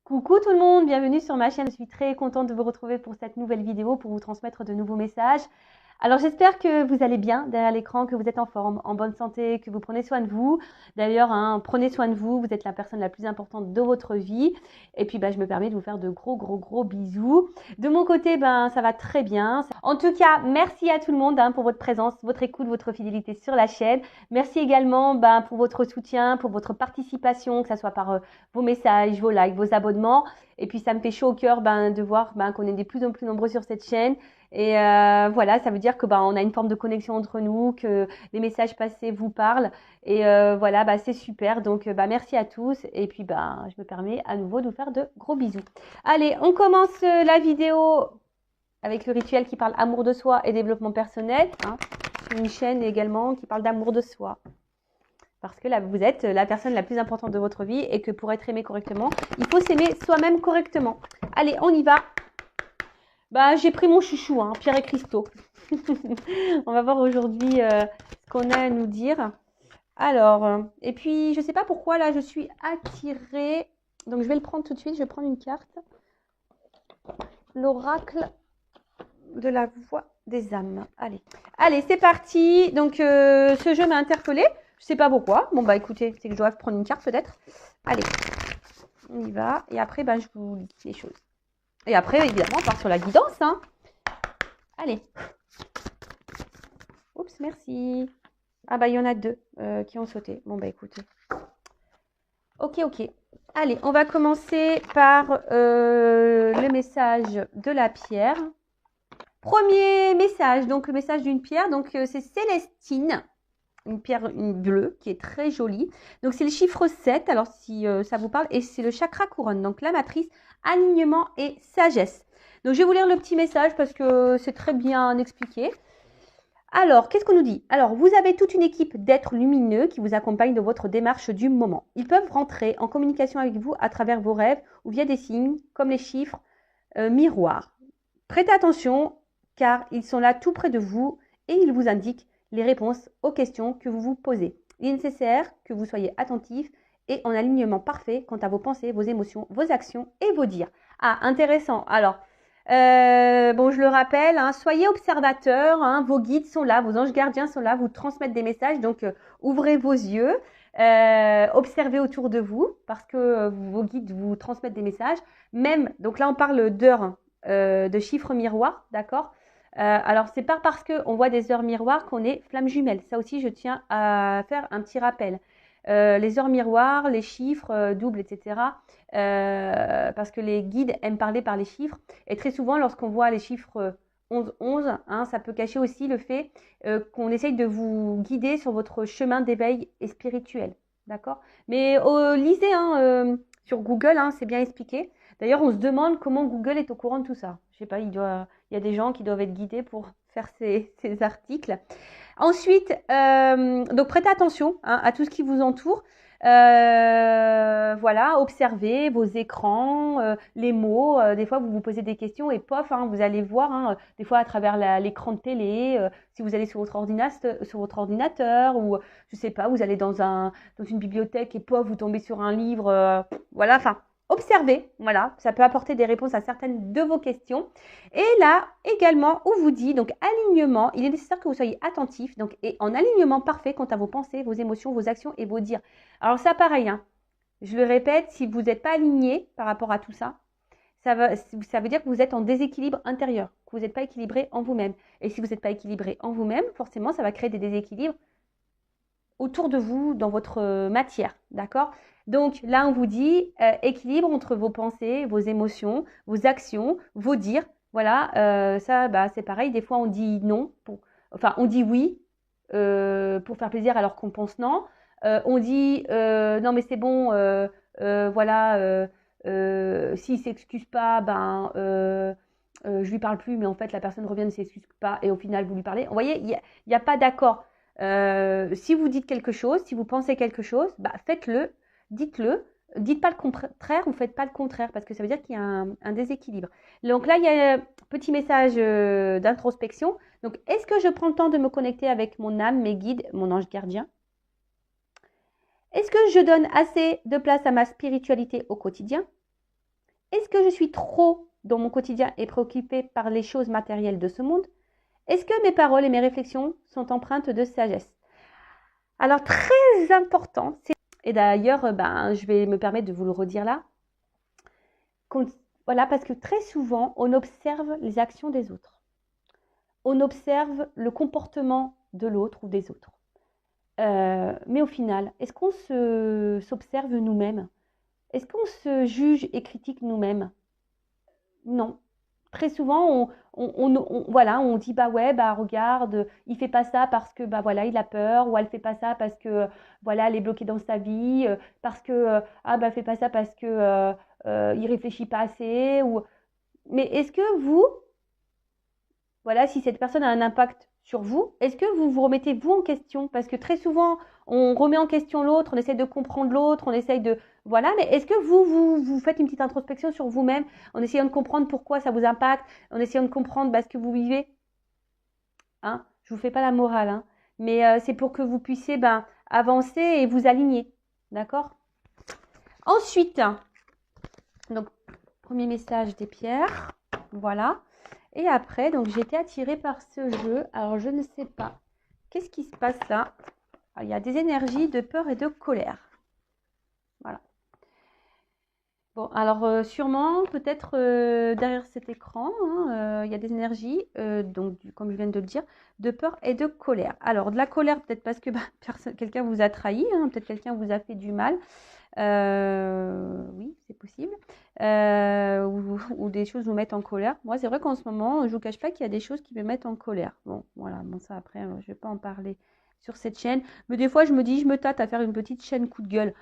Coucou tout le monde, bienvenue sur ma chaîne. Je suis très contente de vous retrouver pour cette nouvelle vidéo, pour vous transmettre de nouveaux messages. Alors j'espère que vous allez bien derrière l'écran, que vous êtes en forme, en bonne santé, que vous prenez soin de vous. D'ailleurs, prenez soin de vous, vous êtes la personne la plus importante de votre vie. Et puis je me permets de vous faire de gros bisous. De mon côté, ça va très bien. En tout cas, merci à tout le monde pour votre présence, votre écoute, votre fidélité sur la chaîne. Merci également pour votre soutien, pour votre participation, que ce soit par vos messages, vos likes, vos abonnements. Et puis ça me fait chaud au cœur de voir qu'on est de plus en plus nombreux sur cette chaîne. Et voilà, ça veut dire que on a une forme de connexion entre nous, que les messages passés vous parlent. Et voilà, c'est super. Donc merci à tous. Et puis je me permets à nouveau de vous faire de gros bisous. Allez, on commence la vidéo avec le rituel qui parle amour de soi et développement personnel. C'est une chaîne également qui parle d'amour de soi. Parce que là, vous êtes la personne la plus importante de votre vie et que pour être aimé correctement, il faut s'aimer soi-même correctement. Allez, on y va. J'ai pris mon chouchou, Pierre et Christo. On va voir aujourd'hui ce qu'on a à nous dire. Alors, et puis, je ne sais pas pourquoi, là, je suis attirée. Donc, je vais le prendre tout de suite. Je vais prendre une carte. L'oracle de la voix des âmes. Allez, c'est parti. Donc, ce jeu m'a interpellée. Je ne sais pas pourquoi. Bon, écoutez, c'est que je dois prendre une carte peut-être. Allez, on y va. Et après, je vous lis les choses. Et après, évidemment, on part sur la guidance. Allez. Oups, merci. Il y en a deux qui ont sauté. Bon, écoutez. Ok. Allez, on va commencer par le message de la pierre. Premier message, donc le message d'une pierre. Donc, c'est Célestine. Une pierre bleue qui est très jolie. Donc, c'est le chiffre 7. Alors, si ça vous parle. Et c'est le chakra couronne. Donc, la matrice, alignement et sagesse. Donc, je vais vous lire le petit message parce que c'est très bien expliqué. Alors, qu'est-ce qu'on nous dit? Alors, vous avez toute une équipe d'êtres lumineux qui vous accompagnent dans votre démarche du moment. Ils peuvent rentrer en communication avec vous à travers vos rêves ou via des signes comme les chiffres miroirs. Prêtez attention car ils sont là tout près de vous et ils vous indiquent les réponses aux questions que vous vous posez. Il est nécessaire que vous soyez attentif et en alignement parfait quant à vos pensées, vos émotions, vos actions et vos dires. Intéressant. Alors, je le rappelle, soyez observateurs, vos guides sont là, vos anges gardiens sont là, vous transmettent des messages, donc ouvrez vos yeux, observez autour de vous parce que vos guides vous transmettent des messages. Même, donc là on parle d'heures de chiffres miroirs, d'accord? Alors, c'est pas parce qu'on voit des heures miroirs qu'on est flamme jumelle. Ça aussi, je tiens à faire un petit rappel. Les heures miroirs, les chiffres doubles, etc. Parce que les guides aiment parler par les chiffres. Et très souvent, lorsqu'on voit les chiffres 11-11, ça peut cacher aussi le fait qu'on essaye de vous guider sur votre chemin d'éveil et spirituel. D'accord? Mais lisez sur Google, c'est bien expliqué. D'ailleurs, on se demande comment Google est au courant de tout ça. Je sais pas, il y a des gens qui doivent être guidés pour faire ces articles. Ensuite, donc prêtez attention à tout ce qui vous entoure. Voilà, observez vos écrans, les mots. Des fois, vous vous posez des questions et pof, vous allez voir, des fois à travers l'écran de télé, si vous allez sur votre ordinateur ou je sais pas, vous allez dans une bibliothèque et pof, vous tombez sur un livre. Voilà, observez, voilà, ça peut apporter des réponses à certaines de vos questions. Et là, également, on vous dit, donc alignement, il est nécessaire que vous soyez attentif, donc et en alignement parfait quant à vos pensées, vos émotions, vos actions et vos dires. Alors ça, pareil, je le répète, si vous n'êtes pas aligné par rapport à tout ça, ça veut dire que vous êtes en déséquilibre intérieur, que vous n'êtes pas équilibré en vous-même. Et si vous n'êtes pas équilibré en vous-même, forcément, ça va créer des déséquilibres autour de vous, dans votre matière, d'accord? Donc là, on vous dit équilibre entre vos pensées, vos émotions, vos actions, vos dires. Voilà, ça, c'est pareil. Des fois, on dit non, on dit oui pour faire plaisir alors qu'on pense non. On dit non, mais c'est bon, voilà, s'il ne s'excuse pas, je lui parle plus, mais en fait, la personne revient, ne s'excuse pas, et au final, vous lui parlez. Vous voyez, il n'y a pas d'accord. Si vous dites quelque chose, si vous pensez quelque chose, faites-le, dites-le, dites pas le contraire ou faites pas le contraire parce que ça veut dire qu'il y a un déséquilibre. Donc là, il y a un petit message d'introspection. Donc, est-ce que je prends le temps de me connecter avec mon âme, mes guides, mon ange gardien? Est-ce que je donne assez de place à ma spiritualité au quotidien? Est-ce que je suis trop dans mon quotidien et préoccupée par les choses matérielles de ce monde? Est-ce que mes paroles et mes réflexions sont empreintes de sagesse? Alors, très important, et d'ailleurs, je vais me permettre de vous le redire là, voilà, parce que très souvent, on observe les actions des autres. On observe le comportement de l'autre ou des autres. Mais au final, est-ce qu'on s'observe nous-mêmes? Est-ce qu'on se juge et critique nous-mêmes? Non. Très souvent, voilà, on dit bah ouais, bah regarde, il fait pas ça parce que bah voilà, il a peur, ou elle fait pas ça parce que voilà, elle est bloquée dans sa vie, parce que ah bah fait pas ça parce que il réfléchit pas assez, ou mais est-ce que vous, voilà, si cette personne a un impact sur vous, est-ce que vous vous remettez vous en question? Parce que très souvent, on remet en question l'autre, on essaie de comprendre l'autre, on essaye de... Voilà, mais est-ce que vous faites une petite introspection sur vous-même en essayant de comprendre pourquoi ça vous impacte, en essayant de comprendre ce que vous vivez? Hein? Je ne vous fais pas la morale, hein, mais c'est pour que vous puissiez avancer et vous aligner. D'accord? Ensuite, donc, premier message des pierres. Voilà. Et après, donc j'ai été attirée par ce jeu. Alors, je ne sais pas. Qu'est-ce qui se passe là? Alors, il y a des énergies de peur et de colère. Voilà. Bon, alors sûrement, peut-être derrière cet écran, hein, il y a des énergies, donc comme je viens de le dire, de peur et de colère. Alors, de la colère, peut-être parce que quelqu'un vous a trahi, hein, peut-être quelqu'un vous a fait du mal. Oui, c'est possible. Ou des choses vous mettent en colère. Moi, c'est vrai qu'en ce moment, je ne vous cache pas qu'il y a des choses qui me mettent en colère. Bon, voilà, bon ça après, je ne vais pas en parler sur cette chaîne. Mais des fois, je me dis, je me tâte à faire une petite chaîne coup de gueule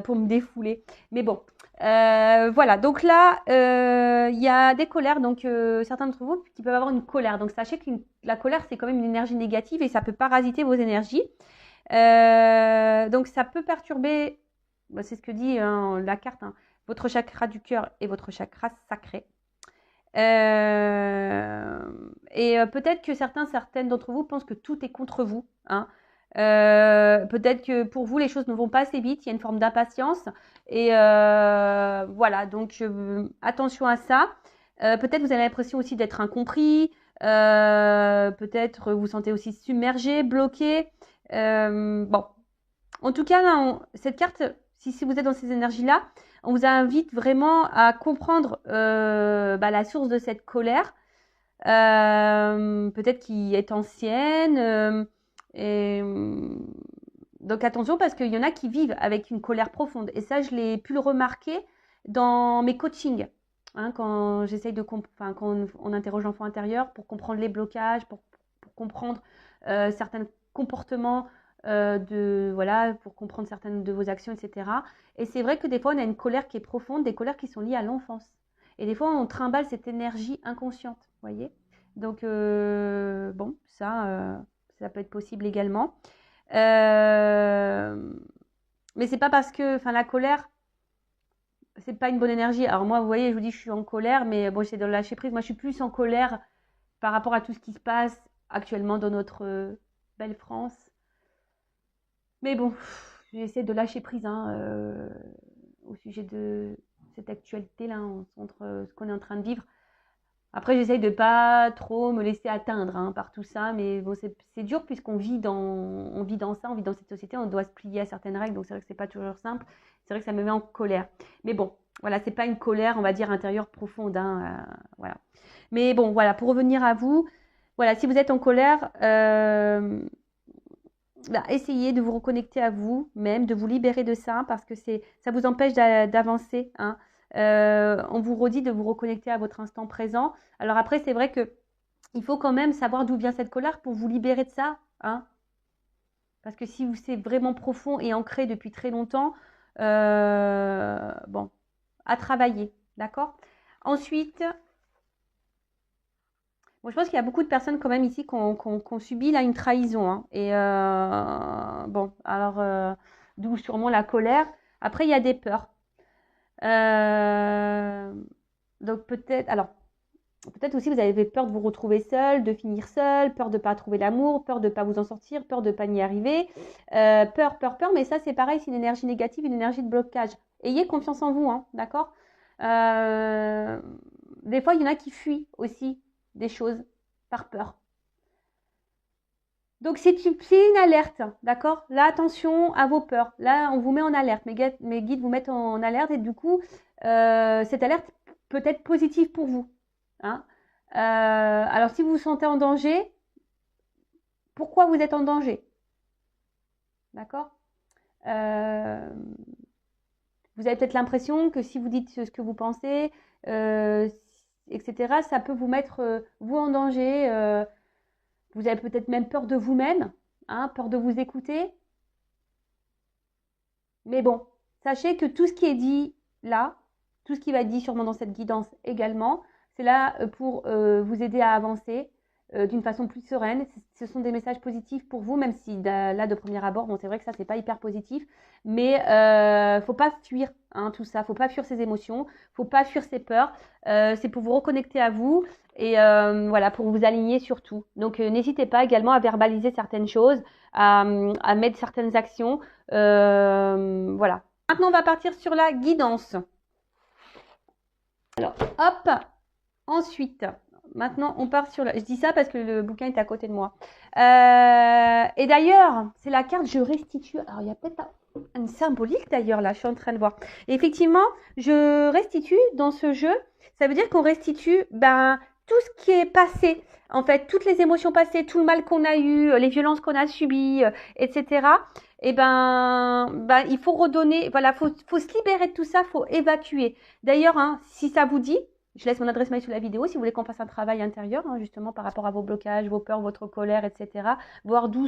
pour me défouler. Mais bon, voilà. Donc là, il y a des colères. Donc, certains d'entre vous qui peuvent avoir une colère. Donc, sachez que la colère, c'est quand même une énergie négative et ça peut parasiter vos énergies. Donc, ça peut perturber, c'est ce que dit la carte, hein, votre chakra du cœur et votre chakra sacré. Et peut-être que certaines d'entre vous pensent que tout est contre vous. Hein. Peut-être que pour vous, les choses ne vont pas assez vite. Il y a une forme d'impatience. Et voilà, donc attention à ça. Peut-être vous avez l'impression aussi d'être incompris. Peut-être vous sentez aussi submergé, bloqué. Bon, en tout cas, là, cette carte, si vous êtes dans ces énergies-là, on vous invite vraiment à comprendre la source de cette colère, peut-être qui est ancienne. Donc attention, parce qu'il y en a qui vivent avec une colère profonde. Et ça, je l'ai pu le remarquer dans mes coachings. Hein, quand j'essaye quand on interroge l'enfant intérieur pour comprendre les blocages, pour comprendre certains comportements pour comprendre certaines de vos actions, etc. Et c'est vrai que des fois, on a une colère qui est profonde, des colères qui sont liées à l'enfance. Et des fois, on trimballe cette énergie inconsciente, vous voyez. Donc, bon, ça peut être possible également. Mais c'est pas parce que, la colère, c'est pas une bonne énergie. Alors moi, vous voyez, je vous dis, je suis en colère, mais bon, j'essaie de lâcher prise. Moi, je suis plus en colère par rapport à tout ce qui se passe actuellement dans notre belle France. Mais bon, j'essaie de lâcher prise au sujet de cette actualité-là, entre ce qu'on est en train de vivre. Après, j'essaye de pas trop me laisser atteindre par tout ça, mais bon, c'est dur puisqu'on vit on vit dans ça, on vit dans cette société, on doit se plier à certaines règles, donc c'est vrai que c'est pas toujours simple. C'est vrai que ça me met en colère. Mais bon, voilà, c'est pas une colère, on va dire, intérieure profonde, voilà. Mais bon, voilà, pour revenir à vous, voilà, si vous êtes en colère, essayez de vous reconnecter à vous-même, de vous libérer de ça, parce que ça vous empêche d'avancer. Hein. On vous redit de vous reconnecter à votre instant présent. Alors après, c'est vrai que il faut quand même savoir d'où vient cette colère pour vous libérer de ça. Hein. Parce que si c'est vraiment profond et ancré depuis très longtemps, bon, à travailler. D'accord? Ensuite, bon, je pense qu'il y a beaucoup de personnes quand même ici qui ont subi là une trahison. Hein. Et bon, alors, d'où sûrement la colère. Après, il y a des peurs. Donc peut-être aussi vous avez peur de vous retrouver seul, de finir seul, peur de ne pas trouver l'amour, peur de ne pas vous en sortir, peur de ne pas y arriver. Peur, mais ça c'est pareil, c'est une énergie négative, une énergie de blocage. Ayez confiance en vous, hein, d'accord? Des fois, il y en a qui fuient aussi des choses par peur. Donc, c'est une alerte, d'accord? Là, attention à vos peurs. Là, on vous met en alerte. Mes guides vous mettent en alerte et du coup, cette alerte peut être positive pour vous. Hein. Alors, si vous vous sentez en danger, pourquoi vous êtes en danger? D'accord? Vous avez peut-être l'impression que si vous dites ce que vous pensez, etc., ça peut vous mettre, vous, en danger. Vous avez peut-être même peur de vous-même, hein, peur de vous écouter. Mais bon, sachez que tout ce qui est dit là, tout ce qui va être dit sûrement dans cette guidance également, c'est là pour vous aider à avancer d'une façon plus sereine. Ce sont des messages positifs pour vous, même si là, de premier abord, bon, c'est vrai que ça, c'est pas hyper positif, mais faut pas fuir tout ça, faut pas fuir ses émotions, faut pas fuir ses peurs. C'est pour vous reconnecter à vous et voilà, pour vous aligner sur tout. Donc, n'hésitez pas également à verbaliser certaines choses, à mettre certaines actions. Voilà. Maintenant, on va partir sur la guidance. Alors, hop. Ensuite, maintenant, on part sur la... Je dis ça parce que le bouquin est à côté de moi. Et d'ailleurs, c'est la carte « Je restitue ». Alors, il y a peut-être une symbolique d'ailleurs, là, je suis en train de voir. Et effectivement, je restitue dans ce jeu. Ça veut dire qu'on restitue tout ce qui est passé. En fait, toutes les émotions passées, tout le mal qu'on a eu, les violences qu'on a subies, etc. Et il faut redonner, voilà, faut se libérer de tout ça, faut évacuer. D'ailleurs, si ça vous dit, je laisse mon adresse mail sous la vidéo si vous voulez qu'on fasse un travail intérieur, justement par rapport à vos blocages, vos peurs, votre colère, etc. Voir d'où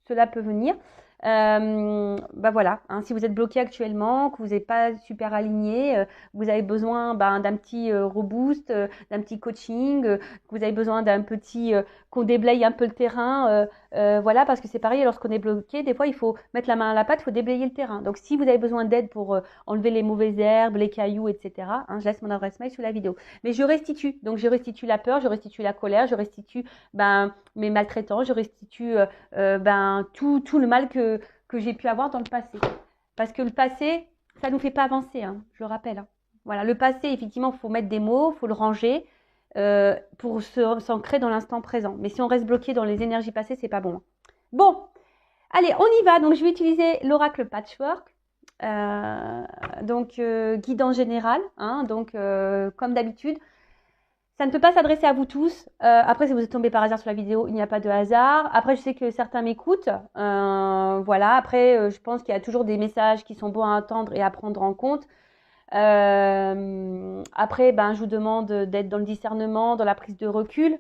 cela peut venir. Voilà, si vous êtes bloqué actuellement, que vous n'êtes pas super aligné, vous avez besoin d'un petit reboost, d'un petit coaching, que vous avez besoin d'un petit qu'on déblaye un peu le terrain, voilà, parce que c'est pareil, lorsqu'on est bloqué, des fois il faut mettre la main à la pâte, il faut déblayer le terrain. Donc si vous avez besoin d'aide pour enlever les mauvaises herbes, les cailloux, etc., je laisse mon adresse mail sous la vidéo. Mais je restitue, donc je restitue la peur, je restitue la colère, je restitue mes maltraitants, je restitue tout le mal que j'ai pu avoir dans le passé. Parce que le passé, ça ne nous fait pas avancer, je le rappelle. Voilà, le passé, effectivement, il faut mettre des mots, il faut le ranger pour s'ancrer dans l'instant présent. Mais si on reste bloqué dans les énergies passées, c'est pas bon. Bon, allez, on y va. Donc, je vais utiliser l'oracle Patchwork. Guidance générale, donc comme d'habitude. Ça ne peut pas s'adresser à vous tous. Après, si vous êtes tombé par hasard sur la vidéo, il n'y a pas de hasard. Après, je sais que certains m'écoutent. Voilà. Après, je pense qu'il y a toujours des messages qui sont bons à entendre et à prendre en compte. Après, je vous demande d'être dans le discernement, dans la prise de recul.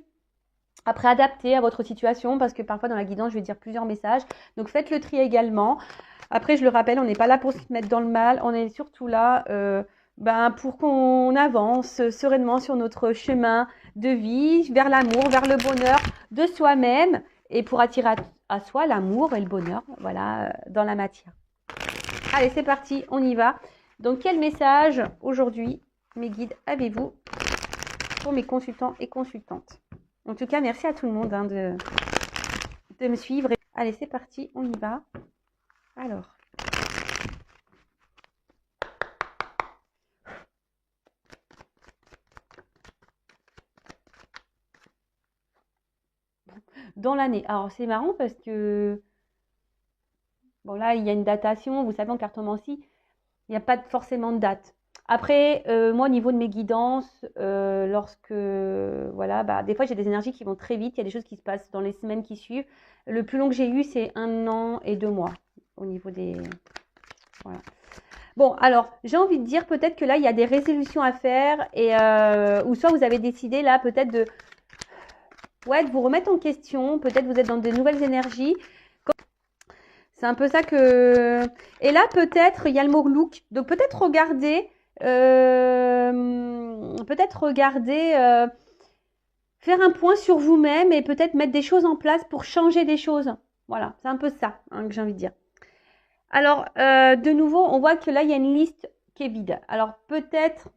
Après, adapter à votre situation parce que parfois, dans la guidance, je vais dire plusieurs messages. Donc, faites le tri également. Après, je le rappelle, on n'est pas là pour se mettre dans le mal. On est surtout là... pour qu'on avance sereinement sur notre chemin de vie, vers l'amour, vers le bonheur de soi-même et pour attirer à soi l'amour et le bonheur, voilà, dans la matière. Allez, c'est parti, on y va. Donc, quel message aujourd'hui, mes guides, avez-vous pour mes consultants et consultantes? En tout cas, merci à tout le monde de me suivre. Allez, c'est parti, on y va. Alors. Dans l'année. Alors, c'est marrant parce que, bon, là, il y a une datation. Vous savez, en cartomancie, il n'y a pas forcément de date. Après, moi, au niveau de mes guidances, lorsque, voilà, des fois, j'ai des énergies qui vont très vite. Il y a des choses qui se passent dans les semaines qui suivent. Le plus long que j'ai eu, c'est 1 an et 2 mois au niveau des... Voilà. Bon, alors, j'ai envie de dire peut-être que là, il y a des résolutions à faire et ou soit vous avez décidé là peut-être de vous remettre en question. Peut-être vous êtes dans des nouvelles énergies. C'est un peu ça que... Et là, peut-être, il y a le mot look. Donc, peut-être regarder... faire un point sur vous-même et peut-être mettre des choses en place pour changer des choses. Voilà, c'est un peu ça que j'ai envie de dire. Alors, de nouveau, on voit que là, il y a une liste qui est vide. Alors, peut-être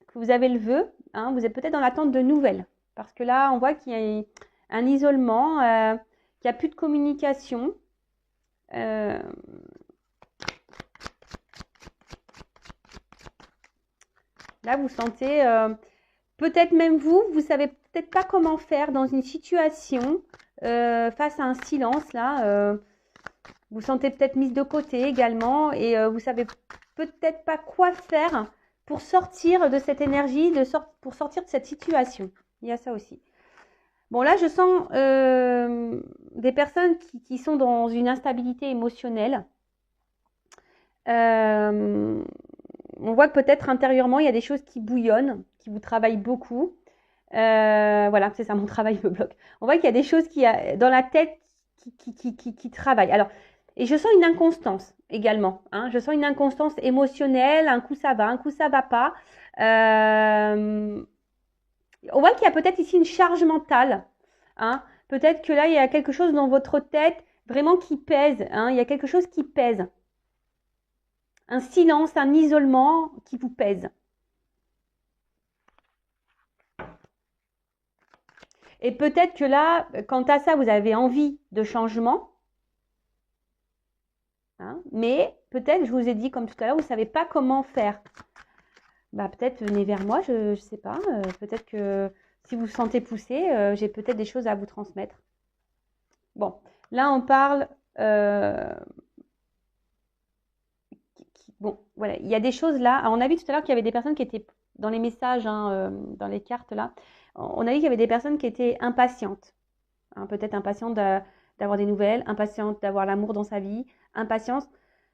que vous avez le vœu. Vous êtes peut-être dans l'attente de nouvelles. Parce que là, on voit qu'il y a un isolement, qu'il n'y a plus de communication. Là, vous sentez, peut-être même vous savez peut-être pas comment faire dans une situation face à un silence, là. Vous sentez peut-être mise de côté également et vous savez peut-être pas quoi faire pour sortir de cette énergie, pour sortir de cette situation. Il y a ça aussi. Bon, là, je sens des personnes qui sont dans une instabilité émotionnelle. On voit que peut-être intérieurement, il y a des choses qui bouillonnent, qui vous travaillent beaucoup. Voilà, c'est ça, mon travail me bloque. On voit qu'il y a des choses dans la tête qui travaillent. Alors, et je sens une inconstance également. Hein. Je sens une inconstance émotionnelle. Un coup ça va, un coup ça va pas. On voit qu'il y a peut-être ici une charge mentale. Hein. Peut-être que là, il y a quelque chose dans votre tête vraiment qui pèse. Hein. Il y a quelque chose qui pèse. Un silence, un isolement qui vous pèse. Et peut-être que là, quant à ça, vous avez envie de changement. Hein, mais peut-être, je vous ai dit comme tout à l'heure, vous ne savez pas comment faire. Bah, peut-être venez vers moi, je ne sais pas. Peut-être que si vous vous sentez poussé, j'ai peut-être des choses à vous transmettre. Bon, là on parle... bon, voilà, il y a des choses là. Alors, on a vu tout à l'heure qu'il y avait des personnes qui étaient dans les messages, hein, dans les cartes là. On a vu qu'il y avait des personnes qui étaient impatientes. Hein, peut-être impatientes d'avoir des nouvelles, impatientes d'avoir l'amour dans sa vie, impatience.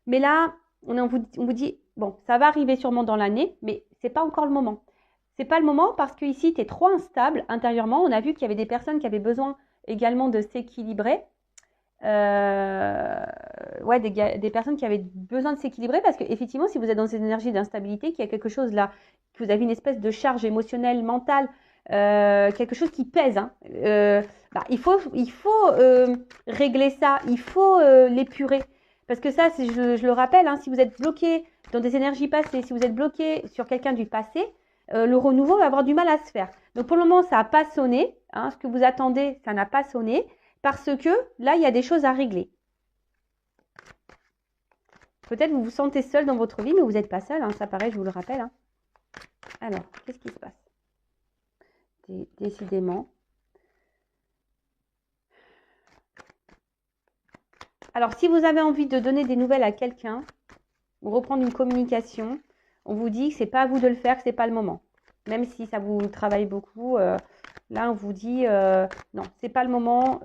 Mais là, on vous dit, bon, ça va arriver sûrement dans l'année, mais ce n'est pas encore le moment. Ce n'est pas le moment parce que ici, tu es trop instable intérieurement. On a vu qu'il y avait des personnes qui avaient besoin également de s'équilibrer. Ouais, des personnes qui avaient besoin de s'équilibrer parce qu'effectivement, si vous êtes dans une énergie d'instabilité, qu'il y a quelque chose là, que vous avez une espèce de charge émotionnelle, mentale, quelque chose qui pèse, hein, bah, il faut régler ça, il faut l'épurer. Parce que ça, je le rappelle, hein, si vous êtes bloqué dans des énergies passées, si vous êtes bloqué sur quelqu'un du passé, le renouveau va avoir du mal à se faire. Donc pour le moment, ça n'a pas sonné. Hein, ce que vous attendez, ça n'a pas sonné. Parce que là, il y a des choses à régler. Peut-être vous vous sentez seul dans votre vie, mais vous n'êtes pas seul. Hein, ça paraît, je vous le rappelle. Hein. Alors, qu'est-ce qui se passe? Décidément. Alors, si vous avez envie de donner des nouvelles à quelqu'un, ou reprendre une communication, on vous dit que ce n'est pas à vous de le faire, que ce n'est pas le moment. Même si ça vous travaille beaucoup, là, on vous dit non, ce n'est pas le moment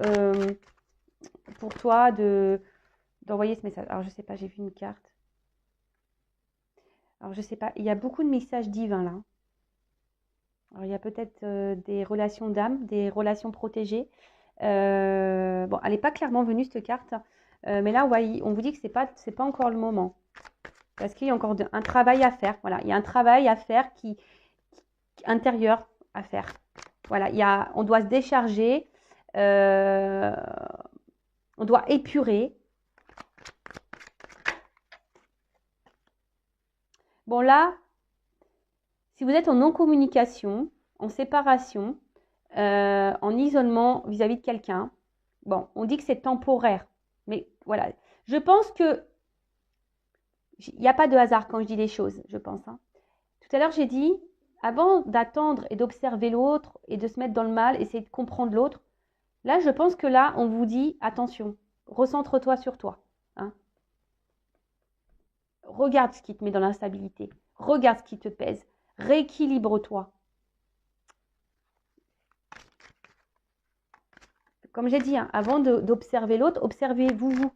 pour toi d'envoyer ce message. Alors, je ne sais pas, j'ai vu une carte. Alors, je ne sais pas, il y a beaucoup de messages divins là. Alors, il y a peut-être des relations d'âme, des relations protégées. Bon, elle n'est pas clairement venue cette carte, mais là, on vous dit que c'est pas encore le moment. Parce qu'il y a encore un travail à faire. Voilà, il y a un travail à faire intérieur à faire. Voilà, on doit se décharger, on doit épurer. Bon là, si vous êtes en non-communication, en séparation, en isolement vis-à-vis de quelqu'un, bon, on dit que c'est temporaire. Mais voilà, je pense que il n'y a pas de hasard quand je dis les choses, je pense. Hein. Tout à l'heure, j'ai dit, avant d'attendre et d'observer l'autre et de se mettre dans le mal, essayer de comprendre l'autre, là, je pense que là, on vous dit, attention, recentre-toi sur toi. Hein. Regarde ce qui te met dans l'instabilité. Regarde ce qui te pèse. Rééquilibre-toi. Comme j'ai dit, hein, avant d'observer l'autre, observez-vous,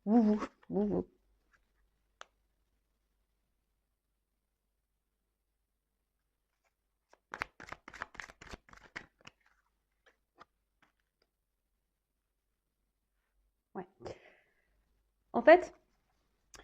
vous. Ouais. En fait,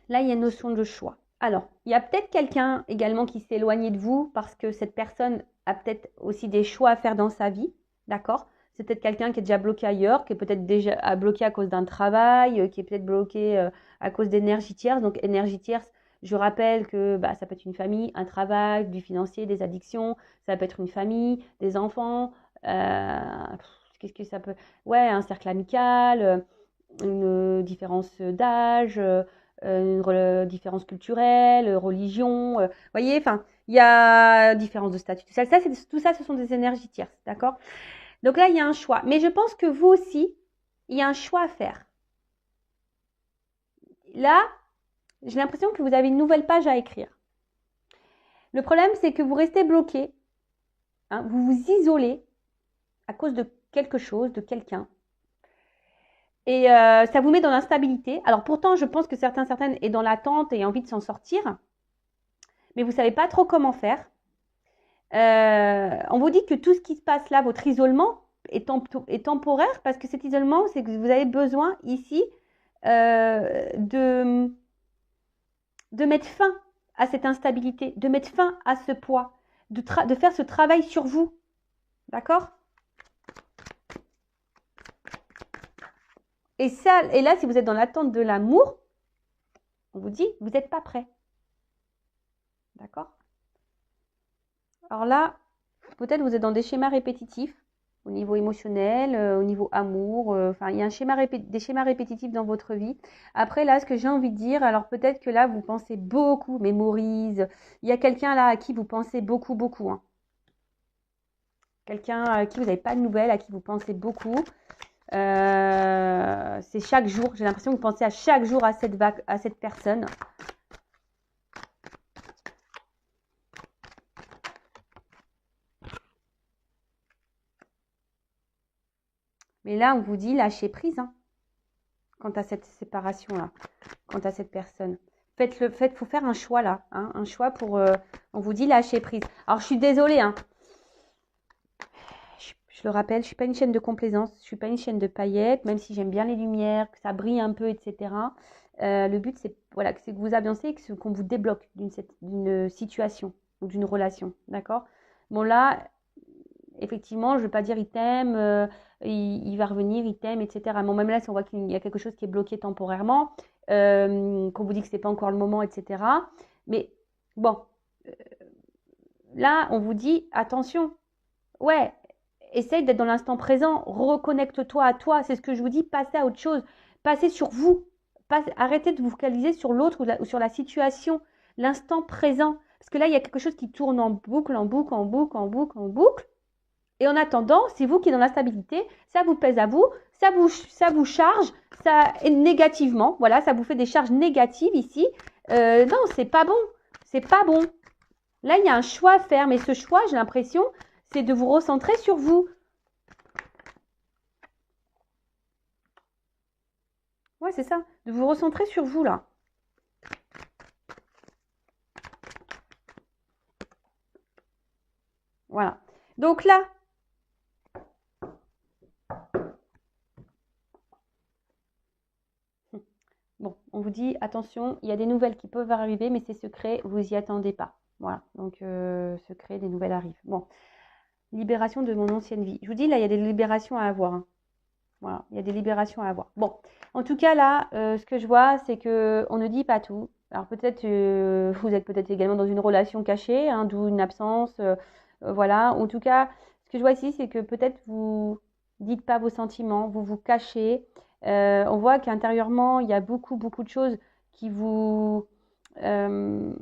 là, il y a une notion de choix. Alors, il y a peut-être quelqu'un également qui s'est éloigné de vous parce que cette personne a peut-être aussi des choix à faire dans sa vie, d'accord? C'est peut-être quelqu'un qui est déjà bloqué ailleurs, qui est peut-être déjà bloqué à cause d'un travail, qui est peut-être bloqué à cause d'énergie tierce. Donc, énergie tierce, je rappelle que bah, ça peut être une famille, un travail, du financier, des addictions, ça peut être une famille, des enfants, qu'est-ce que ça peut... Ouais, un cercle amical, une différence d'âge, différence culturelle, religion, voyez, enfin, il y a différence de statut. Tout ça, ce sont des énergies tierces, d'accord? Donc là, il y a un choix. Mais je pense que vous aussi, il y a un choix à faire. Là, j'ai l'impression que vous avez une nouvelle page à écrire. Le problème, c'est que vous restez bloqué, hein, vous vous isolez à cause de quelque chose, de quelqu'un. Et ça vous met dans l'instabilité. Alors pourtant, je pense que certaines est dans l'attente et envie de s'en sortir. Mais vous ne savez pas trop comment faire. On vous dit que tout ce qui se passe là, votre isolement, est temporaire parce que cet isolement, c'est que vous avez besoin ici de mettre fin à cette instabilité, de mettre fin à ce poids, de faire ce travail sur vous. D'accord? Et là, si vous êtes dans l'attente de l'amour, on vous dit, vous n'êtes pas prêt. D'accord? Alors là, peut-être vous êtes dans des schémas répétitifs au niveau émotionnel, au niveau amour. Enfin, il y a des schémas répétitifs dans votre vie. Après, là, ce que j'ai envie de dire, alors peut-être que là, vous pensez beaucoup, mémorise. Il y a quelqu'un là à qui vous pensez beaucoup, beaucoup. Hein. Quelqu'un à qui vous n'avez pas de nouvelles, à qui vous pensez beaucoup. C'est chaque jour. J'ai l'impression que vous pensez à chaque jour à cette personne. Mais là, on vous dit lâcher prise hein, quant à cette séparation-là, quant à cette personne. Faut faire un choix là, hein, un choix pour. On vous dit lâcher prise. Alors, je suis désolée, hein. Je le rappelle, je suis pas une chaîne de complaisance, je suis pas une chaîne de paillettes, même si j'aime bien les lumières, que ça brille un peu, etc. Le but, c'est voilà, que vous avancez et qu'on vous débloque d'une situation ou d'une relation, d'accord? Bon là, effectivement, je ne vais pas dire il t'aime, il va revenir, il t'aime, etc. Bon, même là, si on voit qu'il y a quelque chose qui est bloqué temporairement, qu'on vous dit que ce n'est pas encore le moment, etc. Mais bon, là, on vous dit attention, ouais, essaye d'être dans l'instant présent, reconnecte-toi à toi, c'est ce que je vous dis, passez à autre chose, passez sur vous, arrêtez de vous focaliser sur l'autre ou sur la situation, l'instant présent. Parce que là, il y a quelque chose qui tourne en boucle, en boucle, en boucle, en boucle, en boucle. Et en attendant, c'est vous qui êtes dans l'instabilité, ça vous pèse à vous, ça vous charge, ça négativement, voilà, ça vous fait des charges négatives ici. Non, c'est pas bon, c'est pas bon. Là, il y a un choix à faire, mais ce choix, j'ai l'impression, c'est de vous recentrer sur vous. Ouais, c'est ça, de vous recentrer sur vous là. Voilà. Donc là, bon, on vous dit, attention, il y a des nouvelles qui peuvent arriver, mais c'est secret, vous n'y attendez pas. Voilà, donc secret, des nouvelles arrivent. Bon, libération de mon ancienne vie. Je vous dis, là, il y a des libérations à avoir. Hein. Voilà, il y a des libérations à avoir. Bon, en tout cas, là, ce que je vois, c'est qu'on ne dit pas tout. Alors peut-être, vous êtes peut-être également dans une relation cachée, hein, d'où une absence. Voilà, en tout cas, ce que je vois ici, c'est que peut-être vous dites pas vos sentiments, vous vous cachez. On voit qu'intérieurement, il y a beaucoup, beaucoup de choses euh,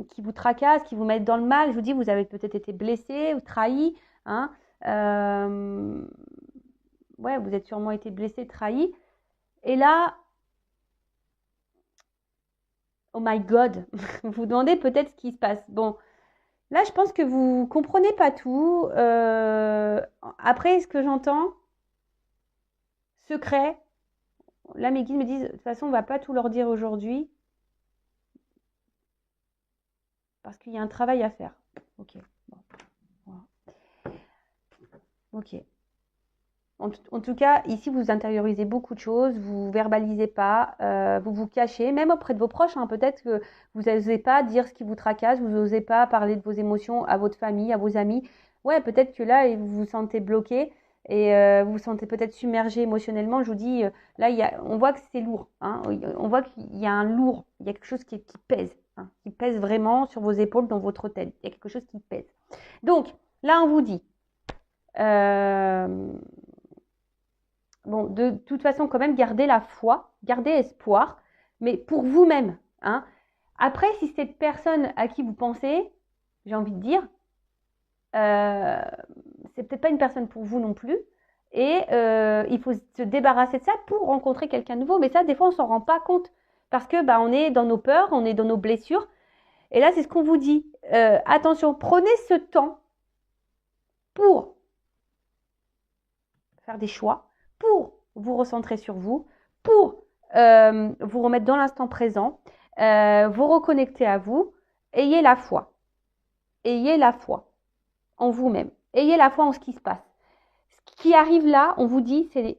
qui vous tracassent, qui vous mettent dans le mal. Je vous dis, vous avez peut-être été blessé ou trahi. Hein, ouais, vous êtes sûrement été blessé, trahi. Et là, oh my God, vous vous demandez peut-être ce qui se passe. Bon, là, je pense que vous comprenez pas tout. Après, ce que j'entends, secret. Là, mes guides me disent, de toute façon, on va pas tout leur dire aujourd'hui. Parce qu'il y a un travail à faire. Ok. Bon. Voilà. Ok. En tout cas, ici, vous intériorisez beaucoup de choses, vous verbalisez pas, vous vous cachez, même auprès de vos proches. Hein, peut-être que vous n'osez pas dire ce qui vous tracasse, vous n'osez pas parler de vos émotions à votre famille, à vos amis. Ouais, peut-être que là, vous vous sentez bloqué et vous vous sentez peut-être submergé émotionnellement. Je vous dis, là, on voit que c'est lourd. Hein, on voit qu'il y a un lourd, il y a quelque chose qui pèse, hein, qui pèse vraiment sur vos épaules dans votre tête. Il y a quelque chose qui pèse. Donc, là, on vous dit... bon, de toute façon, quand même, gardez la foi, gardez espoir, mais pour vous-même. Hein. Après, si cette personne à qui vous pensez, j'ai envie de dire, c'est peut-être pas une personne pour vous non plus. Et il faut se débarrasser de ça pour rencontrer quelqu'un de nouveau. Mais ça, des fois, on s'en rend pas compte. Parce que on est dans nos peurs, on est dans nos blessures. Et là, c'est ce qu'on vous dit. Attention, prenez ce temps pour faire des choix, pour vous recentrer sur vous, pour vous remettre dans l'instant présent, vous reconnecter à vous. Ayez la foi. Ayez la foi en vous-même. Ayez la foi en ce qui se passe. Ce qui arrive là, on vous dit, il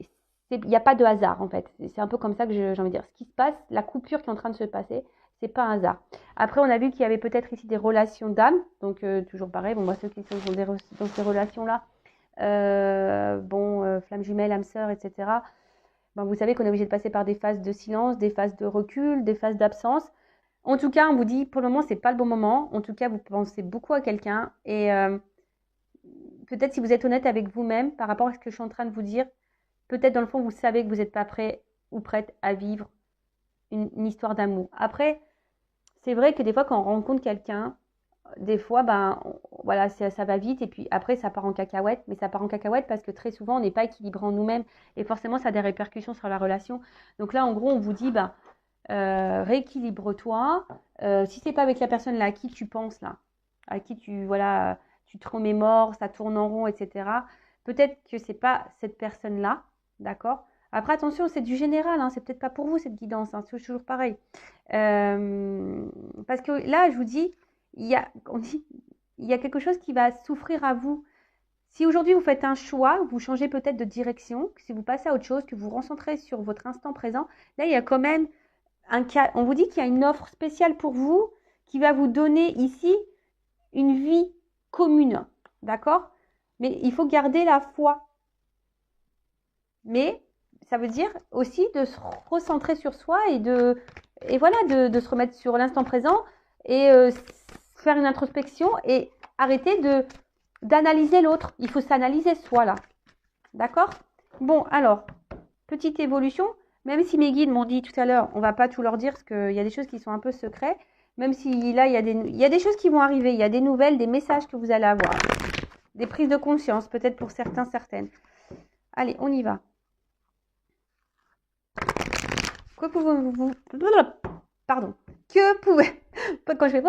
n'y a pas de hasard en fait. C'est un peu comme ça que j'ai envie de dire. Ce qui se passe, la coupure qui est en train de se passer, c'est pas un hasard. Après, on a vu qu'il y avait peut-être ici des relations d'âme. Donc, toujours pareil. Bon, moi, ceux qui sont dans ces relations-là, flamme jumelle, âme sœur, etc. Vous savez qu'on est obligé de passer par des phases de silence, des phases de recul, des phases d'absence. En tout cas, on vous dit, pour le moment, c'est pas le bon moment. En tout cas, vous pensez beaucoup à quelqu'un. Et peut-être si vous êtes honnête avec vous-même par rapport à ce que je suis en train de vous dire, peut-être dans le fond, vous savez que vous n'êtes pas prêt ou prête à vivre une histoire d'amour. Après, c'est vrai que des fois, quand on rencontre quelqu'un, des fois, voilà, ça va vite et puis après, ça part en cacahuète. Mais ça part en cacahuète parce que très souvent, on n'est pas équilibré en nous-mêmes et forcément, ça a des répercussions sur la relation. Donc là, en gros, on vous dit, rééquilibre-toi. Si c'est pas avec la personne là à qui tu penses, là, à qui tu te remémores, ça tourne en rond, etc. Peut-être que c'est pas cette personne-là, d'accord? Après, attention, c'est du général, hein, c'est peut-être pas pour vous cette guidance, hein, c'est toujours pareil. Parce que là, je vous dis, il y a quelque chose qui va souffrir à vous. Si aujourd'hui vous faites un choix, vous changez peut-être de direction, si vous passez à autre chose, que vous vous recentrez sur votre instant présent, là, il y a quand même un cas. On vous dit qu'il y a une offre spéciale pour vous qui va vous donner ici une vie commune, d'accord? Mais il faut garder la foi. Mais ça veut dire aussi de se recentrer sur soi et de se remettre sur l'instant présent et faire une introspection et arrêter d'analyser l'autre. Il faut s'analyser soi là, d'accord? Bon, alors, petite évolution. Même si mes guides m'ont dit tout à l'heure, on ne va pas tout leur dire parce qu'il y a des choses qui sont un peu secrets. Même si là, il y a des choses qui vont arriver. Il y a des nouvelles, des messages que vous allez avoir. Des prises de conscience, peut-être pour certains, certaines. Allez, on y va. Pardon. Quand je fais...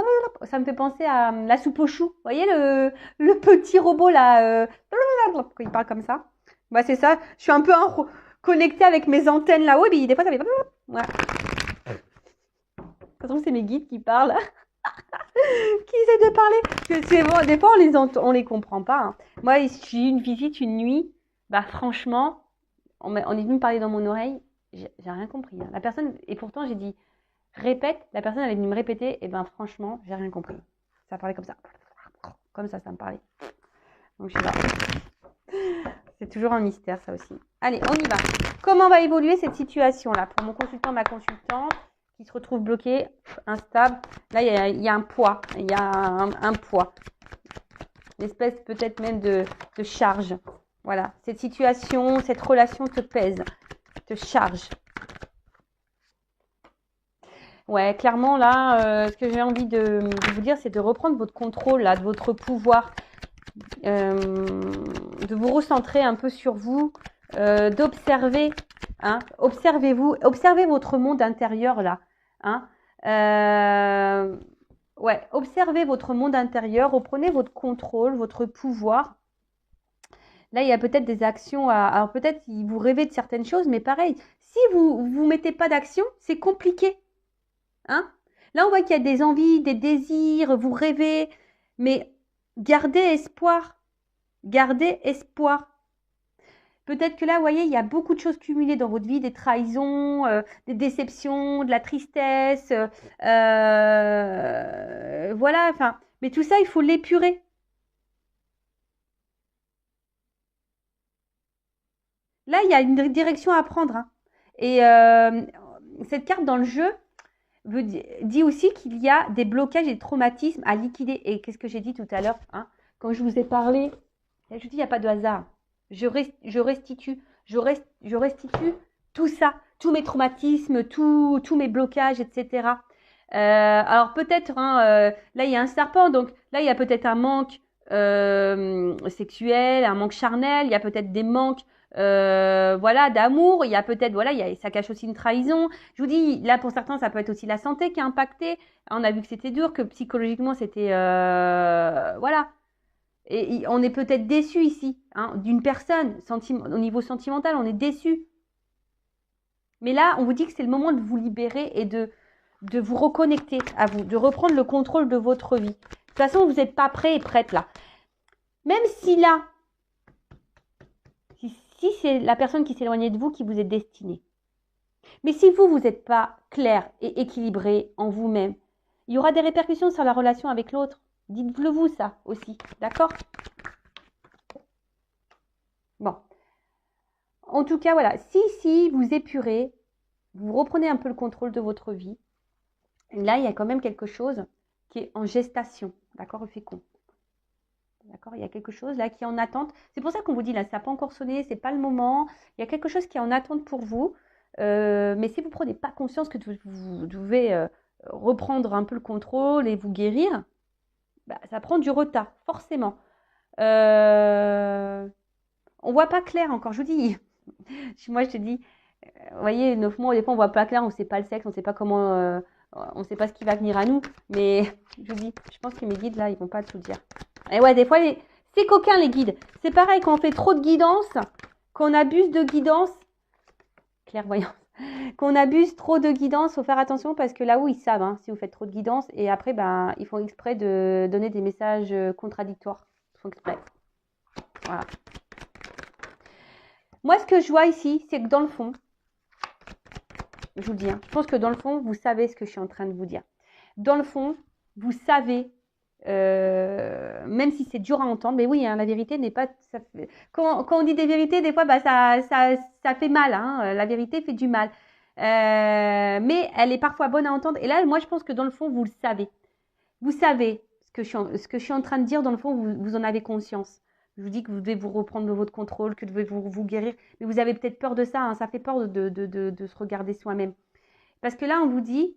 Ça me fait penser à la soupe aux choux. Vous voyez le petit robot là quand il parle comme ça. C'est ça. Je suis un peu connectée avec mes antennes là-haut. Et des fois, ça fait... Voilà. De toute façon, c'est mes guides qui parlent. Qui essaient de parler. C'est bon, des fois, on les comprend pas. Hein. Moi, j'ai eu une visite une nuit. Franchement, on est venu me parler dans mon oreille. J'ai rien compris. Hein. La personne, et pourtant, j'ai dit, répète. La personne, elle est venue me répéter. Et franchement, j'ai rien compris. Ça parlait comme ça. Comme ça me parlait. Donc, je sais pas. C'est toujours un mystère, ça aussi. Allez, on y va. Comment va évoluer cette situation-là pour mon consultant, ma consultante qui se retrouve bloqué, instable. Là, il y a un poids. Il y a un poids. Une espèce peut-être même de charge. Voilà. Cette situation, cette relation te pèse, te charge. Ouais, clairement, là, ce que j'ai envie de vous dire, c'est de reprendre votre contrôle, là, de votre pouvoir. De vous recentrer un peu sur vous, d'observer, hein, observez-vous, observez votre monde intérieur là, hein, observez votre monde intérieur, reprenez votre contrôle, votre pouvoir. Là, il y a peut-être des actions, alors peut-être vous rêvez de certaines choses, mais pareil, si vous mettez pas d'action, c'est compliqué, hein. Là, on voit qu'il y a des envies, des désirs, vous rêvez, mais gardez espoir. Gardez espoir. Peut-être que là, vous voyez, il y a beaucoup de choses cumulées dans votre vie, des trahisons, des déceptions, de la tristesse. Voilà, mais tout ça, il faut l'épurer. Là, il y a une direction à prendre. Hein. Et cette carte dans le jeu dit aussi qu'il y a des blocages et des traumatismes à liquider. Et qu'est-ce que j'ai dit tout à l'heure, hein, quand je vous ai parlé, je dis, il n'y a pas de hasard. Je restitue tout ça. tous mes traumatismes, tous mes blocages, etc. Alors peut-être, hein, là il y a un serpent, donc là il y a peut-être un manque sexuel, un manque charnel, il y a peut-être des manques voilà, d'amour, il y a peut-être, voilà, ça cache aussi une trahison. Je vous dis, là pour certains, ça peut être aussi la santé qui est impactée. On a vu que c'était dur, que psychologiquement c'était, voilà. Et on est peut-être déçu ici, hein, d'une personne, au niveau sentimental, on est déçu. Mais là, on vous dit que c'est le moment de vous libérer et de vous reconnecter à vous, de reprendre le contrôle de votre vie. De toute façon, vous n'êtes pas prêt et prête là. Même si là, si c'est la personne qui s'éloignait de vous qui vous est destinée. Mais si vous n'êtes pas clair et équilibré en vous-même, il y aura des répercussions sur la relation avec l'autre. Dites-le vous ça aussi, d'accord? Bon. En tout cas, voilà, si vous épurez, vous reprenez un peu le contrôle de votre vie, là, il y a quand même quelque chose qui est en gestation, d'accord, au fécond. D'accord, il y a quelque chose là qui est en attente. C'est pour ça qu'on vous dit là, ça n'a pas encore sonné, c'est pas le moment. Il y a quelque chose qui est en attente pour vous. Mais si vous ne prenez pas conscience que vous devez reprendre un peu le contrôle et vous guérir, bah, ça prend du retard, forcément. On ne voit pas clair encore, je vous dis. Moi, je te dis, vous voyez, 9 mois, des fois, on ne voit pas clair, on ne sait pas le sexe, on ne sait pas comment, on ne sait pas ce qui va venir à nous. Mais je vous dis, je pense que mes guides, là, ils ne vont pas tout dire. Et ouais, des fois, c'est coquin, les guides. C'est pareil, quand on fait trop de guidance, qu'on abuse de guidance, clairvoyance, qu'on abuse trop de guidance, il faut faire attention parce que là où ils savent, hein, si vous faites trop de guidance, et après, ben, ils font exprès de donner des messages contradictoires. Ils font exprès. Voilà. Moi, ce que je vois ici, c'est que dans le fond, je vous le dis, hein, je pense que dans le fond, vous savez ce que je suis en train de vous dire. Dans le fond, vous savez, même si c'est dur à entendre, mais oui, hein, la vérité n'est pas... Quand on dit des vérités, des fois, bah, ça fait mal. Hein, la vérité fait du mal. Mais elle est parfois bonne à entendre. Et là, moi, je pense que dans le fond, vous le savez. Vous savez ce que je suis en train de dire. Dans le fond, vous en avez conscience. Je vous dis que vous devez vous reprendre votre contrôle, que vous devez vous guérir. Mais vous avez peut-être peur de ça. Hein, ça fait peur de se regarder soi-même. Parce que là, on vous dit...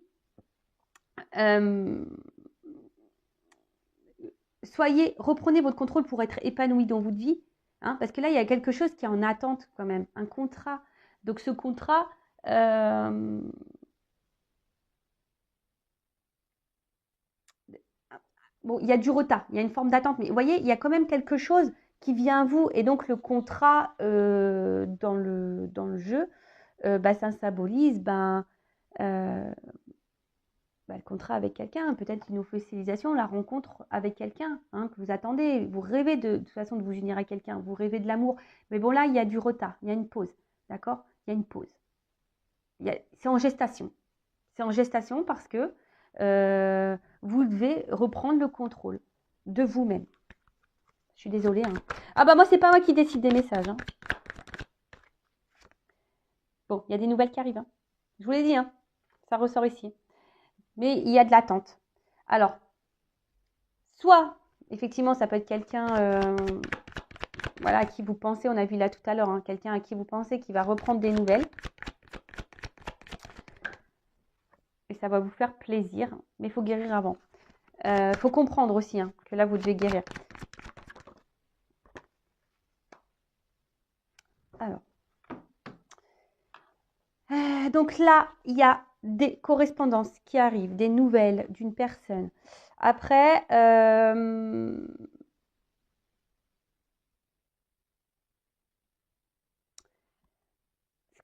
reprenez votre contrôle pour être épanoui dans votre vie, hein, parce que là, il y a quelque chose qui est en attente quand même, un contrat. Donc ce contrat, bon, il y a du retard, il y a une forme d'attente, mais vous voyez, il y a quand même quelque chose qui vient à vous, et donc le contrat dans le jeu, bah, ça symbolise le contrat avec quelqu'un, peut-être une officialisation, la rencontre avec quelqu'un hein, que vous attendez. Vous rêvez de toute façon de vous unir à quelqu'un, vous rêvez de l'amour. Mais bon, là, il y a du retard, il y a une pause. D'accord? Il y a une pause. C'est en gestation. C'est en gestation parce que vous devez reprendre le contrôle de vous-même. Je suis désolée. Hein. Ah bah moi, c'est pas moi qui décide des messages. Hein. Bon, il y a des nouvelles qui arrivent. Hein. Je vous l'ai dit, hein. Ça ressort ici. Mais il y a de l'attente. Alors, soit, effectivement, ça peut être quelqu'un voilà, à qui vous pensez, on a vu là tout à l'heure, hein, quelqu'un à qui vous pensez qui va reprendre des nouvelles. Et ça va vous faire plaisir, mais il faut guérir avant. Il faut comprendre aussi hein, que là, vous devez guérir. Alors. Donc là, il y a des correspondances qui arrivent, des nouvelles d'une personne. Après, ce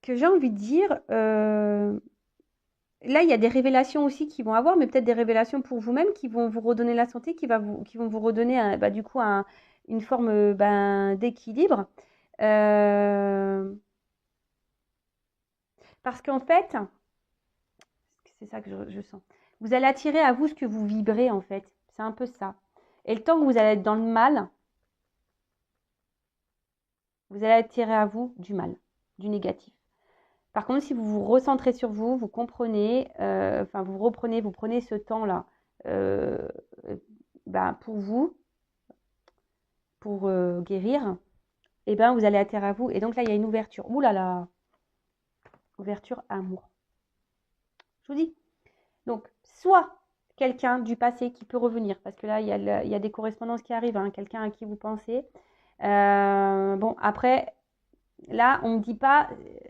que j'ai envie de dire, là, il y a des révélations aussi qui vont avoir, mais peut-être des révélations pour vous-même qui vont vous redonner la santé, qui vont vous redonner du coup une forme d'équilibre. Parce qu'en fait, c'est ça que je sens. Vous allez attirer à vous ce que vous vibrez en fait. C'est un peu ça. Et le temps que vous allez être dans le mal, vous allez attirer à vous du mal, du négatif. Par contre, si vous vous recentrez sur vous, vous comprenez, vous prenez ce temps-là pour vous, pour guérir, et ben vous allez atterrir à vous. Et donc là, il y a une ouverture. Ouh là là. Ouverture amour. Je vous dis. Donc, soit quelqu'un du passé qui peut revenir, parce que là, il y a des correspondances qui arrivent, hein, quelqu'un à qui vous pensez. Bon, après, là, on ne me dit pas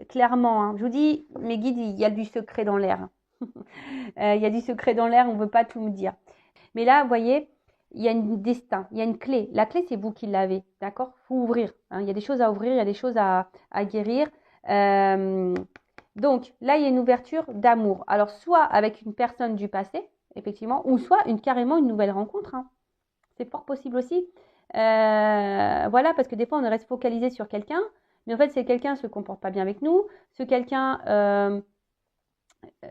clairement. Hein. Je vous dis, mes guides, il y a du secret dans l'air. Il y a du secret dans l'air, on ne veut pas tout me dire. Mais là, vous voyez, il y a un destin, il y a une clé. La clé, c'est vous qui l'avez, d'accord? Il faut ouvrir. Hein. Il y a des choses à ouvrir, il y a des choses à guérir. Donc, là, il y a une ouverture d'amour. Alors, soit avec une personne du passé, effectivement, ou soit carrément une nouvelle rencontre. Hein. C'est fort possible aussi. Voilà, parce que des fois, on reste focalisé sur quelqu'un, mais en fait, c'est quelqu'un ne se comporte pas bien avec nous, ce quelqu'un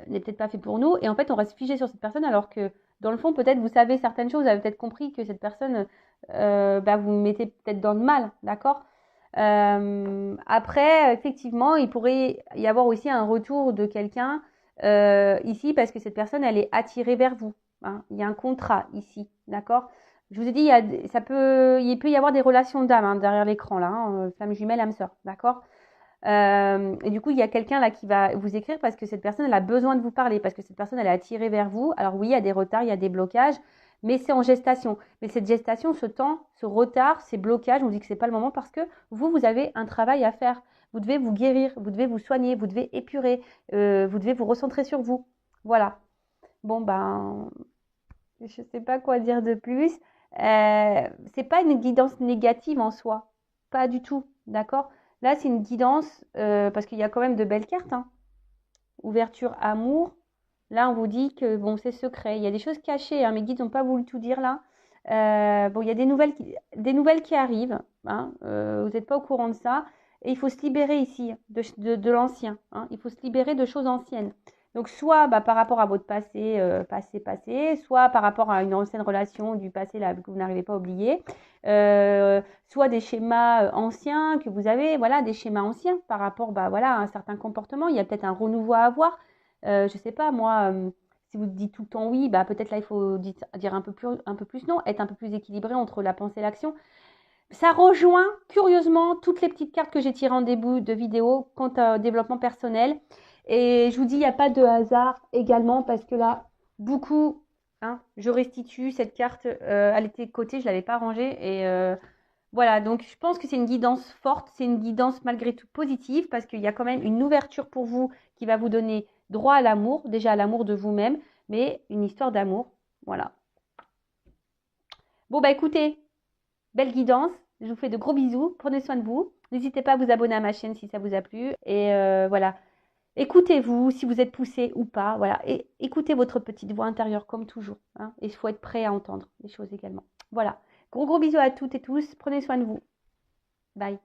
n'est peut-être pas fait pour nous, et en fait, on reste figé sur cette personne, alors que dans le fond, peut-être vous savez certaines choses, vous avez peut-être compris que cette personne, vous mettez peut-être dans le mal, d'accord? Après, effectivement, il pourrait y avoir aussi un retour de quelqu'un ici, parce que cette personne, elle est attirée vers vous. Hein. Il y a un contrat ici, d'accord? Je vous ai dit, il peut y avoir des relations d'âme hein, derrière l'écran, là, hein, flamme jumelle, âme sœur, d'accord? Et du coup, il y a quelqu'un là qui va vous écrire parce que cette personne, elle a besoin de vous parler, parce que cette personne, elle est attirée vers vous. Alors oui, il y a des retards, il y a des blocages, mais c'est en gestation. Mais cette gestation, ce temps, ce retard, ces blocages, on dit que c'est pas le moment parce que vous avez un travail à faire. Vous devez vous guérir, vous devez vous soigner, vous devez épurer, vous devez vous recentrer sur vous. Voilà. Bon, ben, je sais pas quoi dire de plus. C'est pas une guidance négative en soi. Pas du tout. D'accord? Là, c'est une guidance parce qu'il y a quand même de belles cartes. Hein. Ouverture, amour. Là, on vous dit que bon, c'est secret. Il y a des choses cachées. Hein, mes guides n'ont pas voulu tout dire là. Bon, il y a des nouvelles qui arrivent. Hein, vous n'êtes pas au courant de ça. Et il faut se libérer ici de l'ancien. Hein, il faut se libérer de choses anciennes. Donc, soit par rapport à votre passé, passé, soit par rapport à une ancienne relation du passé là, que vous n'arrivez pas à oublier, soit des schémas anciens que vous avez, voilà, des schémas anciens par rapport voilà, à un certain comportement. Il y a peut-être un renouveau à avoir. Je ne sais pas, moi, si vous dites tout le temps oui, peut-être là, il faut dire un peu plus non, être un peu plus équilibré entre la pensée et l'action. Ça rejoint curieusement toutes les petites cartes que j'ai tirées en début de vidéo quant au développement personnel. Et je vous dis, il n'y a pas de hasard également parce que là, beaucoup, hein, je restitue cette carte, elle était de côté, je ne l'avais pas rangée. Et voilà, donc je pense que c'est une guidance forte, c'est une guidance malgré tout positive parce qu'il y a quand même une ouverture pour vous qui va vous donner droit à l'amour, déjà à l'amour de vous-même, mais une histoire d'amour. Voilà. Bon, écoutez, belle guidance. Je vous fais de gros bisous. Prenez soin de vous. N'hésitez pas à vous abonner à ma chaîne si ça vous a plu. Et voilà. Écoutez-vous si vous êtes poussé ou pas. Voilà. Et écoutez votre petite voix intérieure comme toujours. Hein. Et il faut être prêt à entendre les choses également. Voilà. Gros bisous à toutes et tous. Prenez soin de vous. Bye.